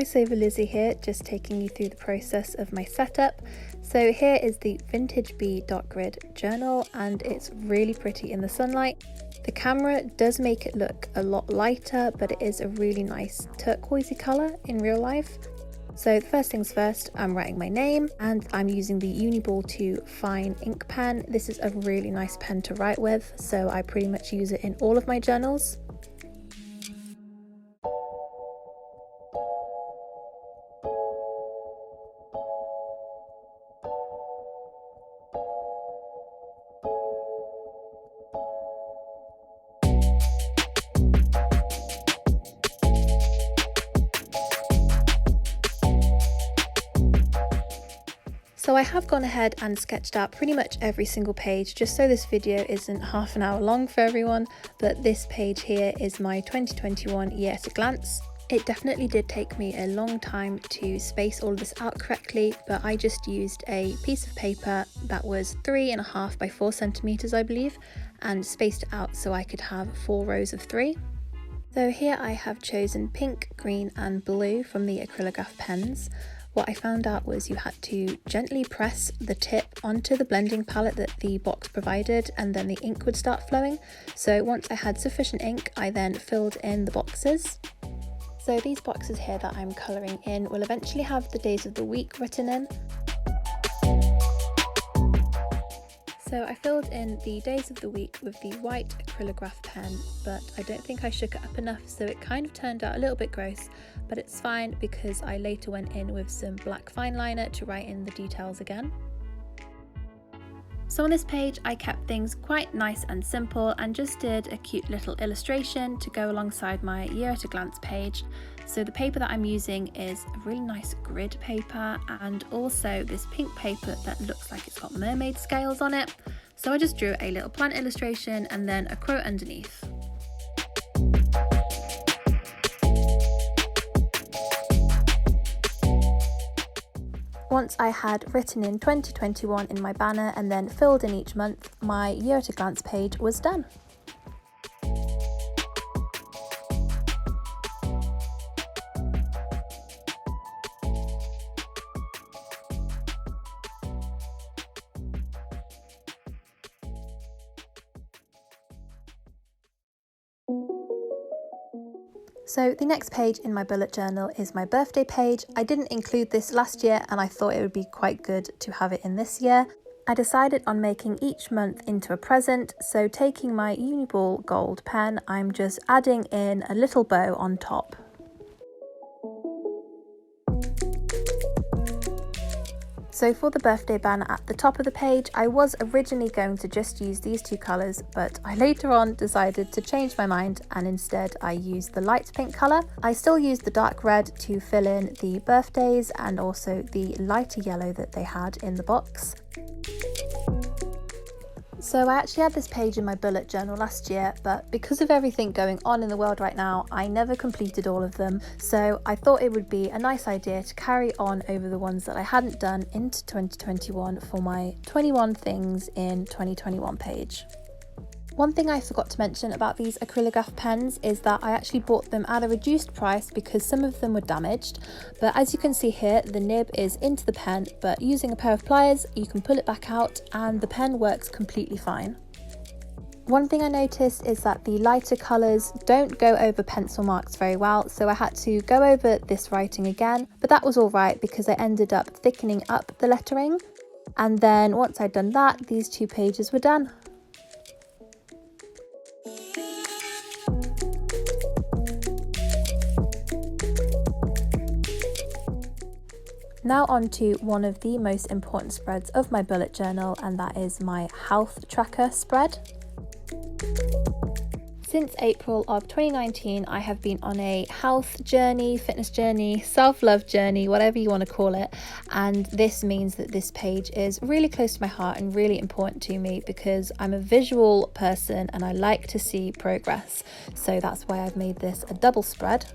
voiceover Lizzie here, just taking you through the process of my setup. So here is the Vintage Bee dot grid journal, and it's really pretty in the sunlight. The camera does make it look a lot lighter, but it is a really nice turquoisey colour in real life. So first things first, I'm writing my name and I'm using the Uniball 2 fine ink pen. This is a really nice pen to write with, so I pretty much use it in all of my journals. So I have gone ahead and sketched out pretty much every single page, just so this video isn't half an hour long for everyone, but this page here is my 2021 year at a glance. It definitely did take me a long time to space all of this out correctly, but I just used a piece of paper that was 3.5 by 4 centimeters, I believe, and spaced it out so I could have 4 rows of 3. So here I have chosen pink, green and blue from the acrylograph pens. What I found out was you had to gently press the tip onto the blending palette that the box provided, and then the ink would start flowing. So once I had sufficient ink, I then filled in the boxes. So these boxes here that I'm colouring in will eventually have the days of the week written in. So I filled in the days of the week with the white acrylograph pen, but I don't think I shook it up enough, so it kind of turned out a little bit gross, but it's fine because I later went in with some black fine liner to write in the details again. So on this page I kept things quite nice and simple and just did a cute little illustration to go alongside my year at a glance page. So the paper that I'm using is a really nice grid paper, and also this pink paper that looks like it's got mermaid scales on it. So I just drew a little plant illustration and then a quote underneath. Once I had written in 2021 in my banner and then filled in each month, my year at a glance page was done. So the next page in my bullet journal is my birthday page. I didn't include this last year and I thought it would be quite good to have it in this year. I decided on making each month into a present, so taking my Uniball gold pen, I'm just adding in a little bow on top. So for the birthday banner at the top of the page, I was originally going to just use these two colours, but I later on decided to change my mind and instead I used the light pink colour. I still used the dark red to fill in the birthdays and also the lighter yellow that they had in the box. So I actually had this page in my bullet journal last year, but because of everything going on in the world right now, I never completed all of them. So I thought it would be a nice idea to carry on over the ones that I hadn't done into 2021 for my 21 things in 2021 page. One thing I forgot to mention about these acrylograph pens is that I actually bought them at a reduced price because some of them were damaged, but as you can see here, the nib is into the pen, but using a pair of pliers you can pull it back out and the pen works completely fine. One thing I noticed is that the lighter colours don't go over pencil marks very well, so I had to go over this writing again, but that was alright because I ended up thickening up the lettering, and then once I'd done that, these two pages were done. Now on to one of the most important spreads of my bullet journal, and that is my health tracker spread. Since April of 2019, I have been on a health journey, fitness journey, self-love journey, whatever you want to call it. And this means that this page is really close to my heart and really important to me because I'm a visual person and I like to see progress. So that's why I've made this a double spread.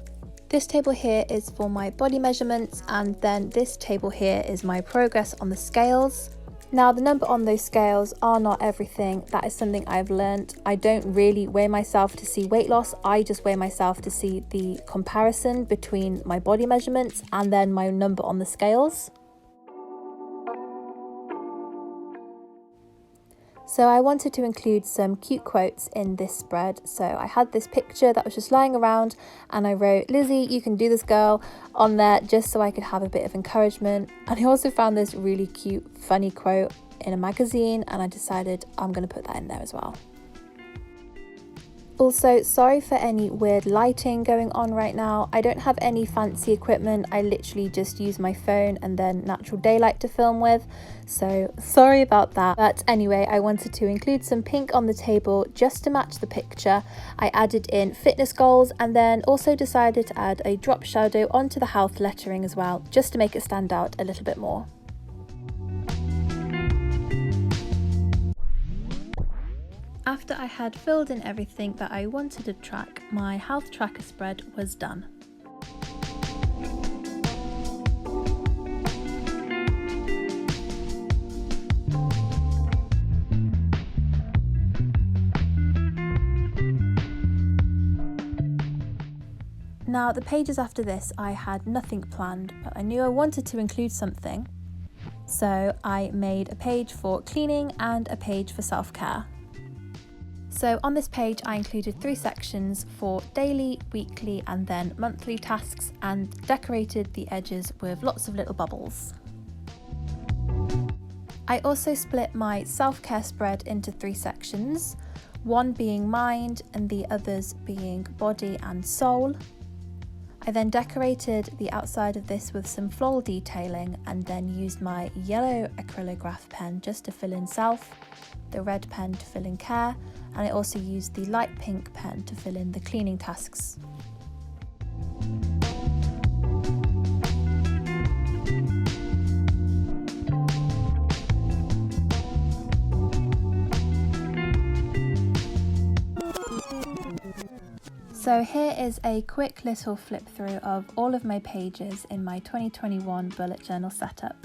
This table here is for my body measurements, and then this table here is my progress on the scales. Now, the number on those scales are not everything. That is something I've learned. I don't really weigh myself to see weight loss. I just weigh myself to see the comparison between my body measurements and then my number on the scales. So I wanted to include some cute quotes in this spread. So I had this picture that was just lying around and I wrote, "Lizzie, you can do this, girl," on there just so I could have a bit of encouragement. And I also found this really cute, funny quote in a magazine and I decided I'm going to put that in there as well. Also, sorry for any weird lighting going on right now. I don't have any fancy equipment. I literally just use my phone and then natural daylight to film with. So sorry about that. But anyway, I wanted to include some pink on the table just to match the picture. I added in fitness goals and then also decided to add a drop shadow onto the health lettering as well, just to make it stand out a little bit more. After I had filled in everything that I wanted to track, my health tracker spread was done. Now, the pages after this, I had nothing planned, but I knew I wanted to include something. So I made a page for cleaning and a page for self-care. So on this page, I included 3 sections for daily, weekly, and then monthly tasks and decorated the edges with lots of little bubbles. I also split my self-care spread into 3 sections, one being mind and the others being body and soul. I then decorated the outside of this with some floral detailing and then used my yellow acrylograph pen just to fill in self, the red pen to fill in care, and I also used the light pink pen to fill in the cleaning tasks. So here is a quick little flip through of all of my pages in my 2021 bullet journal setup.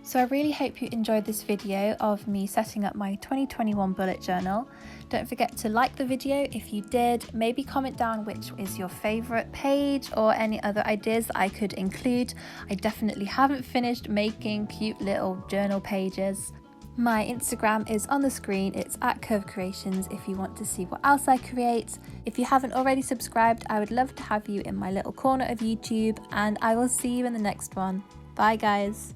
So I really hope you enjoyed this video of me setting up my 2021 bullet journal. Don't forget to like the video if you did, maybe comment down which is your favourite page or any other ideas that I could include. I definitely haven't finished making cute little journal pages. My Instagram is on the screen, it's @curvecreations if you want to see what else I create. If you haven't already subscribed, I would love to have you in my little corner of YouTube, and I will see you in the next one. Bye guys.